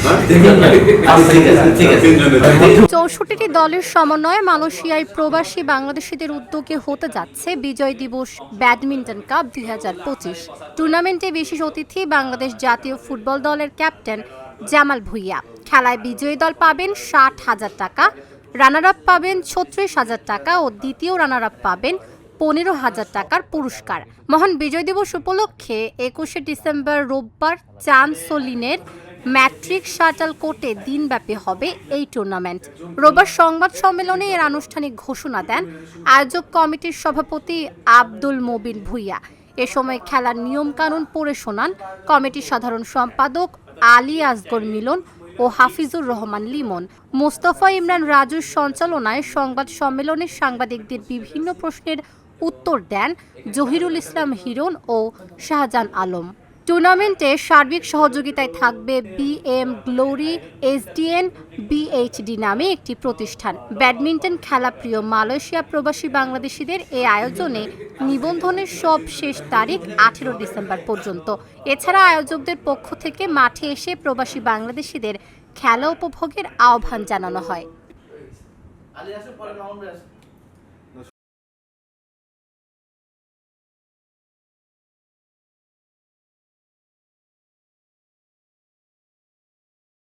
64টি দলের সমন্বয়ে মালয়েশিয়ায় প্রবাসী বাংলাদেশিদের উদ্যোগে হতে যাচ্ছে বিজয় দিবস ব্যাডমিন্টন কাপ 2025। টুর্নামেন্টে বিশেষ অতিথি বাংলাদেশ জাতীয় ফুটবল দলের ক্যাপ্টেন জামাল ভুঁইয়া। খেলায় বিজয়ী দল পাবেন 60,000 টাকা, রানার আপ পাবেন 36,000 টাকা ও দ্বিতীয় রানার আপ পাবেন 15,000 টাকার পুরস্কার। মহান বিজয় দিবস উপলক্ষে 21শে ডিসেম্বর রোববার চানসোলিনের ম্যাট্রিক শাটল কোর্টে দিনব্যাপী হবে এই টুর্নামেন্ট। রোববার সংবাদ সম্মেলনে এর আনুষ্ঠানিক ঘোষণা দেন আয়োজক কমিটির সভাপতি আব্দুল মবিন ভুঁইয়া। এ সময় খেলার নিয়মকানুন পড়ে শোনান কমিটির সাধারণ সম্পাদক আলী আসগর মিলন ও হাফিজুর রহমান লিমন। মোস্তফা ইমরান রাজুর সঞ্চালনায় সংবাদ সম্মেলনে সাংবাদিকদের বিভিন্ন প্রশ্নের উত্তর দেন জহিরুল ইসলাম হিরণ ও শাহজাহান আলম। টুর্নামেন্টে সার্বিক সহযোগিতায় থাকবে বিএম গ্লোরি এসডিএন বিএইচডি নামে একটি প্রতিষ্ঠান। ব্যাডমিন্টন খেলাপ্রিয় মালয়েশিয়া প্রবাসী বাংলাদেশিদের এই আয়োজনে নিবন্ধনের সব শেষ তারিখ 18 ডিসেম্বর পর্যন্ত। এছাড়া আয়োজকদের পক্ষ থেকে মাঠে এসে প্রবাসী বাংলাদেশিদের খেলা উপভোগের আহ্বান জানানো হয়।